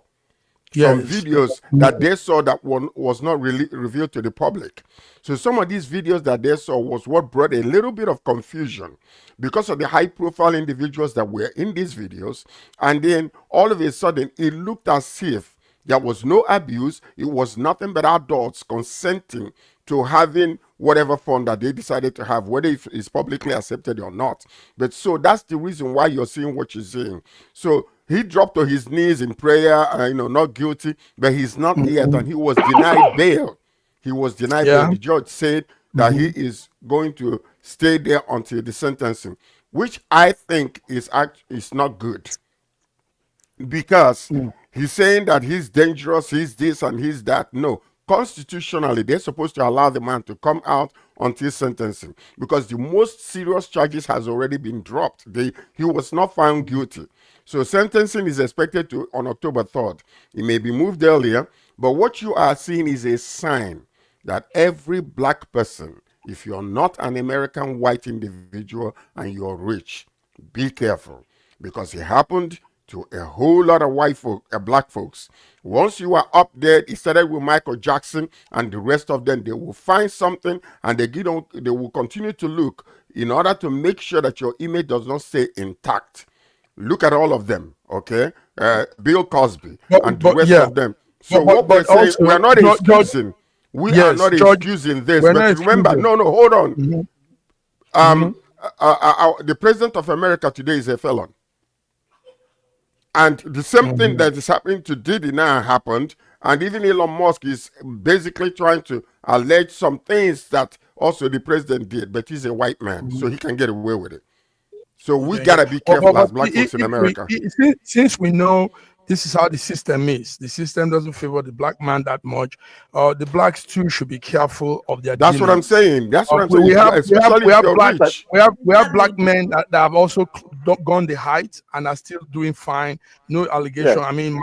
Some videos that they saw that one was not really revealed to the public. So some of these videos that they saw was what brought a little bit of confusion because of the high profile individuals that were in these videos. And then all of a sudden, it looked as if there was no abuse. It was nothing but adults consenting to having whatever fun that they decided to have, whether it's publicly accepted or not. But so that's the reason why you're seeing what you're seeing. So he dropped to his knees in prayer, not guilty, but he's not yet, and he was denied bail. He was denied bail. The judge said that he is going to stay there until the sentencing, which I think is not good, because he's saying that he's dangerous, he's this and he's that. No, constitutionally, they're supposed to allow the man to come out until sentencing, because the most serious charges has already been dropped. He was not found guilty. So sentencing is expected on October 3rd. It may be moved earlier, but what you are seeing is a sign that every black person, if you're not an American white individual and you're rich, be careful, because it happened to a whole lot of black folks. Once you are up there, it started with Michael Jackson and the rest of them. They will find something and they will continue to look in order to make sure that your image does not stay intact. Look at all of them, okay? Bill Cosby and the rest of them. So what we're saying, also, we are not excusing. We are not excusing this. But remember, hold on. The president of America today is a felon. And the same thing that is happening to Diddy now happened. And even Elon Musk is basically trying to allege some things that also the president did. But he's a white man, so he can get away with it. So we got to be careful as black folks in America. Since we know this is how the system is, the system doesn't favor the black man that much. The blacks too should be careful of their dealings. What I'm saying. That's what I'm saying. We have black men that have also gone the height and are still doing fine. No allegation. Yes. I mean,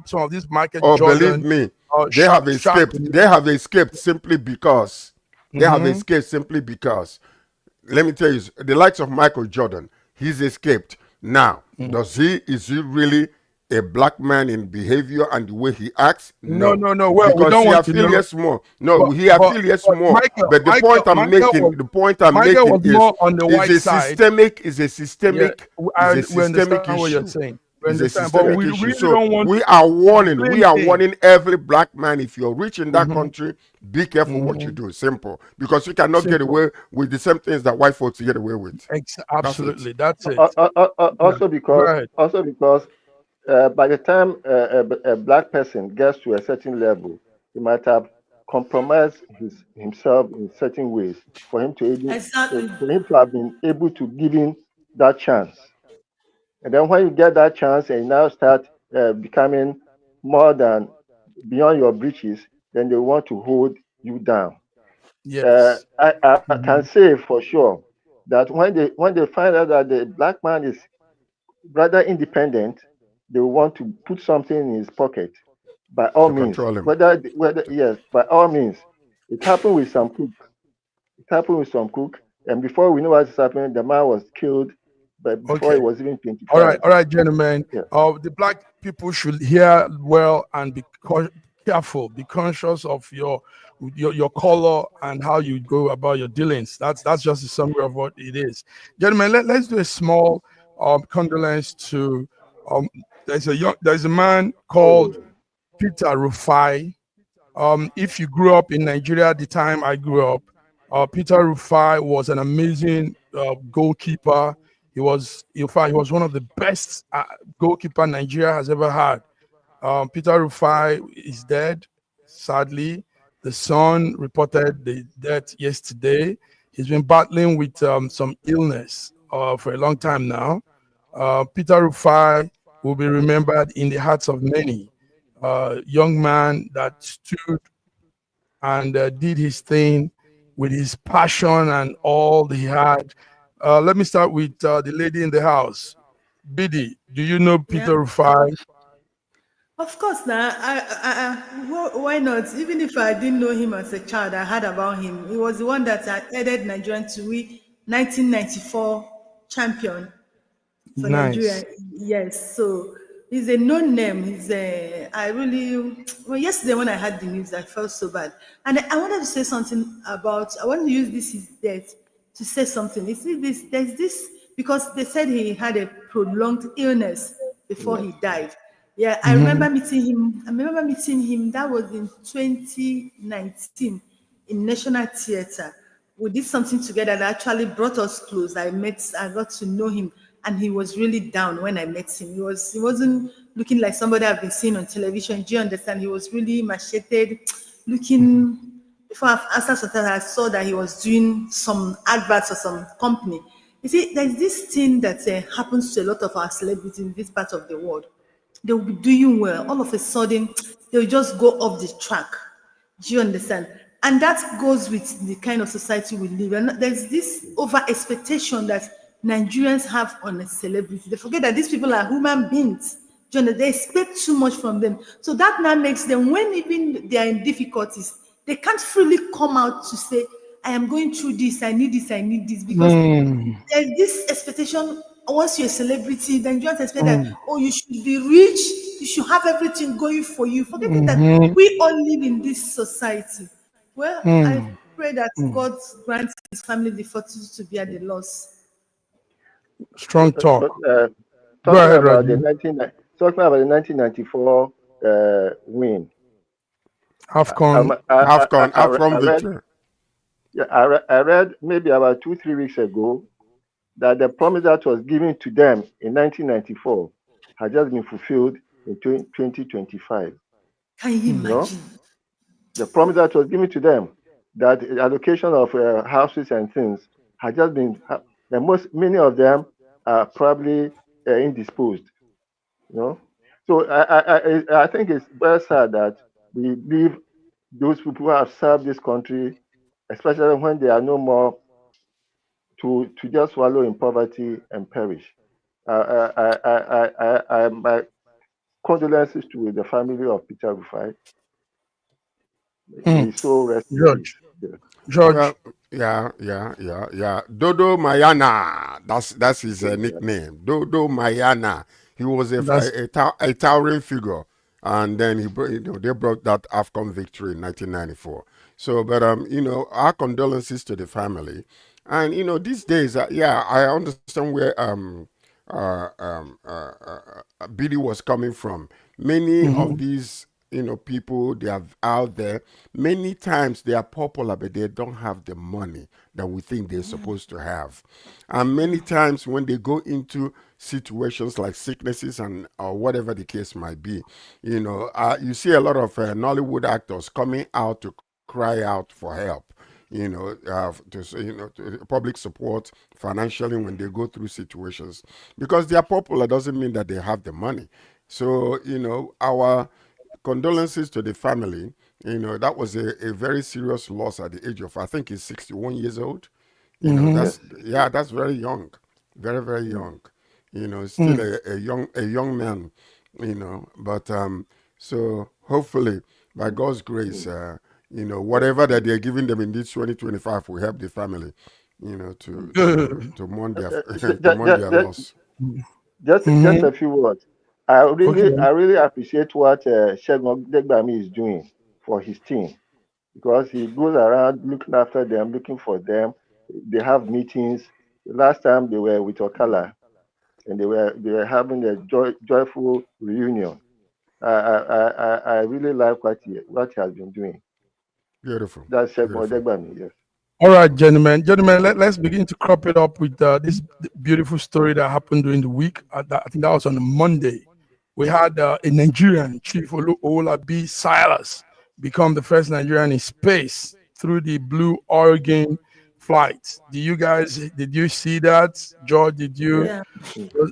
some of these market. Jordan, believe me, they have escaped. They have escaped simply because let me tell you, the likes of Michael Jordan, he's escaped. Now, is he really a black man in behavior and the way he acts? No. Well, because we don't he want affiliates to more. No, he affiliates more. But the point I'm making is more on the white side. Is a systemic what you're saying. But we really don't want. We are warning every black man, if you're rich in that country, be careful what you do. Simple, because you cannot get away with the same things that white folks get away with. Absolutely, that's it. Also because by the time a black person gets to a certain level, he might have compromised himself in certain ways for him to have been able to give him that chance. And then when you get that chance and you now start becoming more than beyond your breeches, then they want to hold you down. Yes. I can say for sure that when they find out that the black man is rather independent, they want to put something in his pocket. By all means, by all means. It happened with some cook. And before we know what is happening, the man was killed. But before it was even 25. All right, gentlemen. Yeah. The black people should hear well and be careful, be conscious of your color and how you go about your dealings. That's just a summary of what it is. Gentlemen, let's do a small condolence to there's a man called Peter Rufai. If you grew up in Nigeria at the time I grew up, Peter Rufai was an amazing goalkeeper. He was, in fact, he was one of the best goalkeeper Nigeria has ever had. Peter Rufai is dead, sadly. The Sun reported the death yesterday. He's been battling with some illness for a long time now. Peter Rufai will be remembered in the hearts of many. Young man that stood and did his thing with his passion and all that he had. Let me start with the lady in the house. Biddy, do you know Peter Rufai? Of course, now, why not? Even if I didn't know him as a child, I heard about him. He was the one that headed Nigeria to win 1994 champion for Nigeria. Nice. Yes, so he's a known name. Well, yesterday when I heard the news, I felt so bad. And I wanted to say something I want to use this his death to say something. You see, there's this, because they said he had a prolonged illness before he died. Yeah, I remember meeting him. That was in 2019 in National Theatre. We did something together that actually brought us close. I got to know him, and he was really down when I met him. He wasn't looking like somebody I've been seeing on television. Do you understand? He was really macheted, looking. Before I answered something, I saw that he was doing some adverts for some company. You see, there's this thing that happens to a lot of our celebrities in this part of the world. They'll be doing well. All of a sudden, they'll just go off the track. Do you understand? And that goes with the kind of society we live in. And there's this over expectation that Nigerians have on a celebrity. They forget that these people are human beings. Do you understand? They expect too much from them. So that now makes them, when even they are in difficulties, they can't freely come out to say, I am going through this, I need this, because there's this expectation. Once you're a celebrity, then you just expect that, you should be rich, you should have everything going for you. Forgetting that we all live in this society. Well, I pray that God grants his family the fortitude to be at the loss. Strong talk. But, Go ahead, Raju. talking about the 1994 win. AFCON victory. I read maybe about 2-3 weeks ago that the promise that was given to them in 1994 has just been fulfilled in 2025. Can you imagine? The promise that was given to them, that the allocation of houses and things, has just been. Many of them are probably indisposed. So I think it's very sad that we leave those people who have served this country, especially when they are no more, to just wallow in poverty and perish. My condolences to the family of Peter Rufai. He's so restless. George. Yeah. Dodo Mayana. That's his nickname. Dodo Mayana. He was a towering figure, and then they brought that AFCON victory in 1994. So, but our condolences to the family. And these days, I understand where Billy was coming from. Many of these people, they are out there. Many times they are popular, but they don't have the money that we think they're supposed to have. And many times when they go into situations like sicknesses or whatever the case might be, you see a lot of Nollywood actors coming out to cry out for help. To public support financially when they go through situations. Because they are popular doesn't mean that they have the money. So, our condolences to the family. That was a very serious loss at the age of, I think he's 61 years old. That's very young. Very, very young. Still a young man, but so hopefully by God's grace, whatever that they're giving them in this 2025 will help the family, to mourn their loss. Just a few words. Okay. I really appreciate what Segun Degbami is doing for his team, because he goes around looking after them, looking for them. They have meetings. Last time they were with Okala, and they were having a joyful reunion. I really like what he has been doing. Beautiful. That's Segun Beautiful. Degbami, yes. All right, gentlemen. Gentlemen, let's begin to crop it up with this beautiful story that happened during the week. I think that was on a Monday. We had a Nigerian, Chief Olabi Silas, become the first Nigerian in space through the Blue Origin flight. Did you see that? George, did you? Yeah.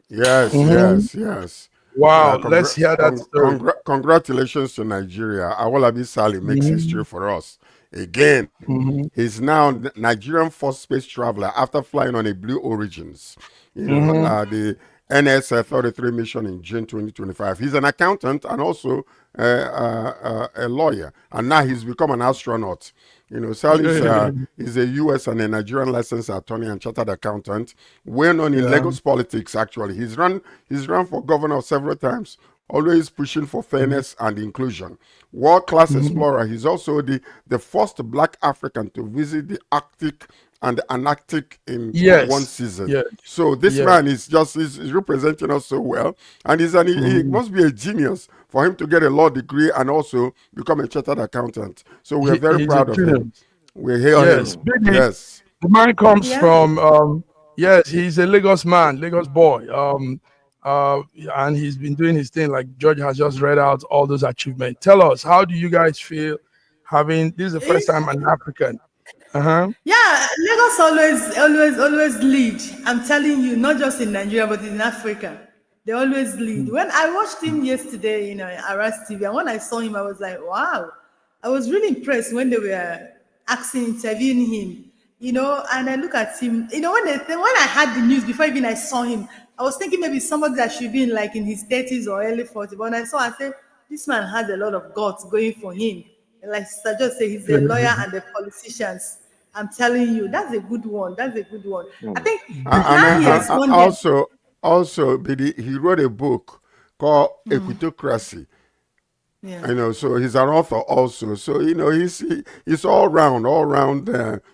Yes, Mhm. yes. Wow, let's hear that story. Congratulations to Nigeria. Awolabi Sali makes history Mhm. for us. Again, Mhm. he's now Nigerian first space traveler after flying on a Blue Origins, Mhm. the NS-33 mission in June 2025. He's an accountant and also a lawyer, and now he's become an astronaut. Sally's is a U.S. and a Nigerian licensed attorney and chartered accountant, well known in Yeah. Lagos politics. Actually, he's run for governor several times, always pushing for fairness and inclusion. World-class Mhm. explorer, he's also the first Black African to visit the Arctic and the Antarctic in one Yes. season. Yes. So this Yes. man is representing us so well, and he Mhm. must be a genius for him to get a law degree and also become a chartered accountant. So we're very He's a proud of him. genius. We hail Yes, him. Biggie, Yes. the man comes Yeah. from yes, he's a Lagos man, Lagos boy. And he's been doing his thing, like George has just read out all those achievements. Tell us, how do you guys feel having this is the first time an African? Uh-huh. Yeah, Lagos always lead. I'm telling you, not just in Nigeria, but in Africa. They always lead. When I watched him yesterday, Aras TV, and when I saw him, I was like, wow. I was really impressed when they were interviewing him, and I look at him, when I had the news before even I saw him, I was thinking maybe somebody that should be in his 30s or early 40s. But when I said, this man has a lot of guts going for him. And like Sister just said, he's a lawyer and the politicians. I'm telling you, that's a good one. That's a good one. I think And now he has won them. also, Bidi, he wrote a book called Equitocracy. Yeah. So he's an author also. So he's all round All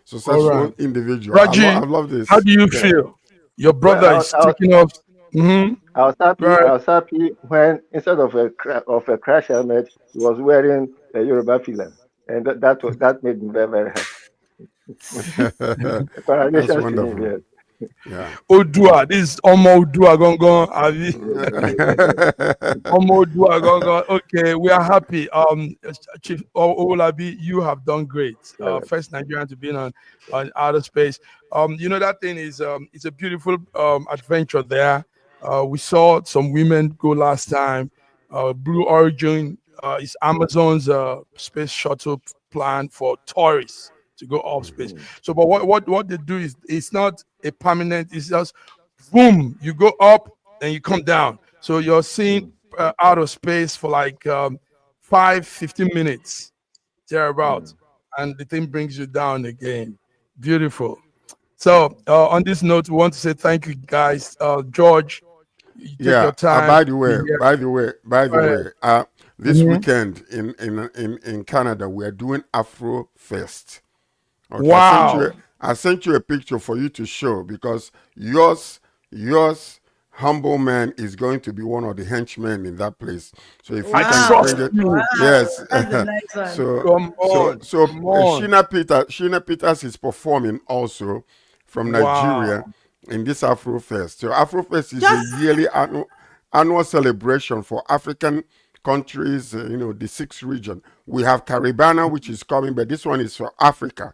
successful right. individual. I Raji, love how this. do you Yeah. feel? Your Well, brother is taking off. Mm-hmm. I was happy. Right. I was happy when instead of a crash helmet, he was wearing a Yoruba fila, and that made me very very happy. That's Congratulations to him. wonderful. Yes. Yeah. Odua, this is Omo Odua Gongon. Abi. Omo Odua Gongon. Okay, we are happy. Chief Olabi, you have done great. First Nigerian to be on outer space. That thing is it's a beautiful adventure there. We saw some women go last time. Blue Origin is Amazon's space shuttle plan for tourists to go off space. So, but what they do is it's not a permanent. It's just boom, you go up and you come down. So you're seeing outer space for like 15 minutes thereabouts, and the thing brings you down again. Beautiful. So on this note, we want to say thank you, guys. George, you take Yeah. your time. By the way, this Mhm. weekend in Canada, we are doing Afro Fest. Okay, Wow. I sent you a picture for you to show because yours humble man is going to be one of the henchmen in that place. So if you I can trust bring it, you. yes. That's a nice one. Come on. Come on. Sheena Peters is performing also from Nigeria Wow. in this Afro Fest. So Afro Fest is Just a yearly annual celebration for African countries, the 6th region. We have Caribana, which is coming, but this one is for Africa.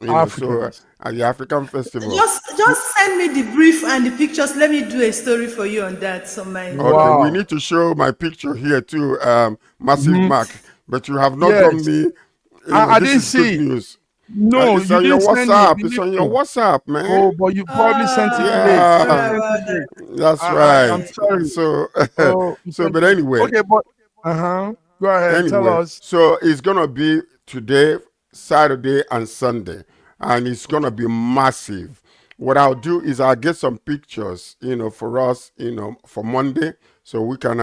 Africans. At the African Festival. just send me the brief and the pictures. Let me do a story for you on that. So my Okay, we Wow. need to show my picture here too, Massive Mhm. Mark. But you have not done Yes. me. I This didn't is good see. news. No, It's you on your didn't send me. WhatsApp. It's Believe on your me. WhatsApp, man. Oh, but you probably sent it late. You sorry Yeah, sent about it that. late. that's I'm right. sorry. So, Oh, you sent but it late. anyway, Okay, but go ahead. Tell us. so it's gonna be today, Saturday, and Sunday, and it's gonna be massive. What I'll do is I'll get some pictures, for us, for Monday, so we can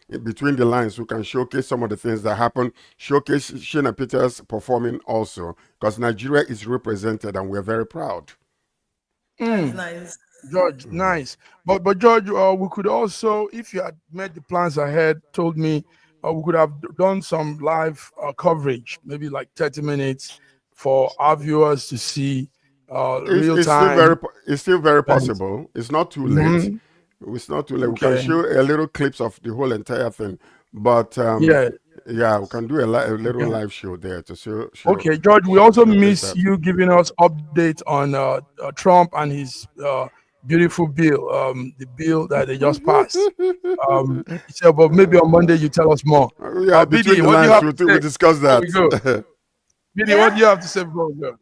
in between the lines we can showcase some of the things that happen, showcase Shina Peters performing also, because Nigeria is represented and we're very proud. That's nice. George, nice. But George, we could also, if you had made the plans ahead, told me, we could have done some live coverage, maybe like 30 minutes for our viewers to see real time. It's still very possible. It's not too late. It's not too late. Okay. We can show a little clips of the whole entire thing, but yeah, we can do a little live show there to show. Okay, George, we also miss that. you giving us updates on Trump and his beautiful bill, the bill that they just passed. So, but maybe on Monday you tell us more. Yeah, between the lines, we discuss that. Bidi, what do you have to say before we go?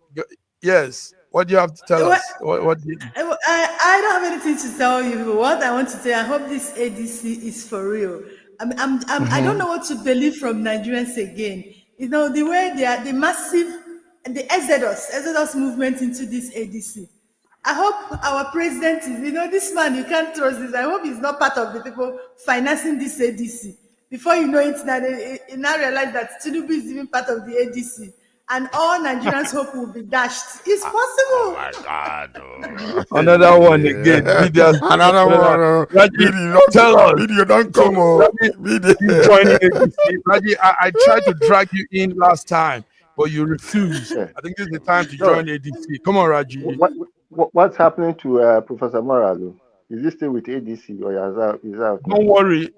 Yes, what do you have to tell us? What do you... I don't have anything to tell you. What I want to say, I hope this ADC is for real. I don't know what to believe from Nigerians again. You know, the way they are, the massive, the exodus movement into this ADC. I hope our president is, you know, this man, you can't trust this. I hope he's not part of the people financing this ADC. Before you know it, now they now realize that Tinubu is even part of the ADC. And all Nigerians' hope will be dashed. It's possible. Oh my God! Another one again. Another one. Tell us. Video don't come on. Joining ADC. Raji, I tried to drag you in last time, but you refused. I think this is the time to join ADC. Come on, Raji. What's happening to Professor Moralo? Is he still with ADC or is that? Don't worry,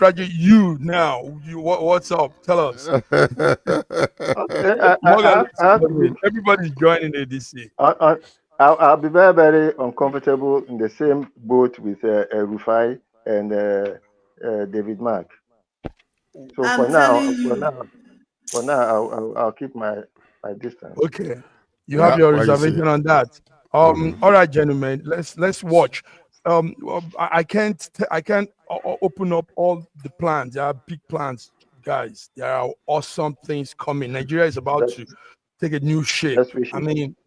Raji. You now. What's up? Tell us. Everybody's joining ADC. I'll be very, very uncomfortable in the same boat with Rufai and David Mark. So for now, I'll keep my distance. Okay, you have your reservation on that. All right, gentlemen. Let's watch. I can't open up all the plans. There are big plans, guys. There are awesome things coming. Nigeria is about to take a new shape. I mean,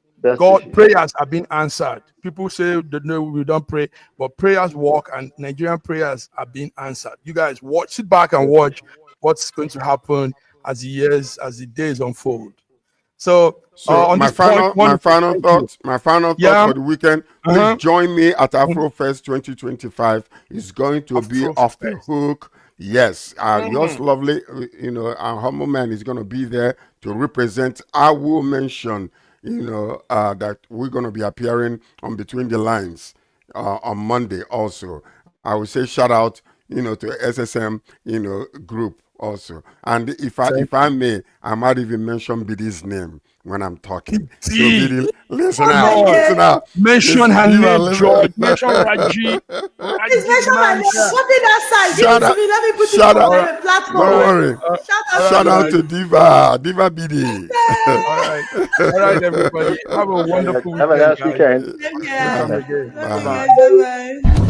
prayers are being answered. People say that no, we don't pray, but prayers work, and Nigerian prayers are being answered. You guys sit back and watch what's going to happen as the days unfold. So my final thought for the weekend. Please join me at AfroFest 2025. It's going to be off the hook. Yes, yours lovely, our humble man is going to be there to represent. I will mention, that we're going to be appearing on Between the Lines on Monday also. I will say shout out, to SSM, group also. And if I may, I might even mention Bidi's name when I'm talking. So Bidi, listen out. Mention her name, George. Mention Raji. Please mention my name. Put it outside. Let me put it on the platform. Don't worry. Shout out to Diva Bidi. All right, everybody. Have a wonderful weekend. Have a nice weekend. Bye.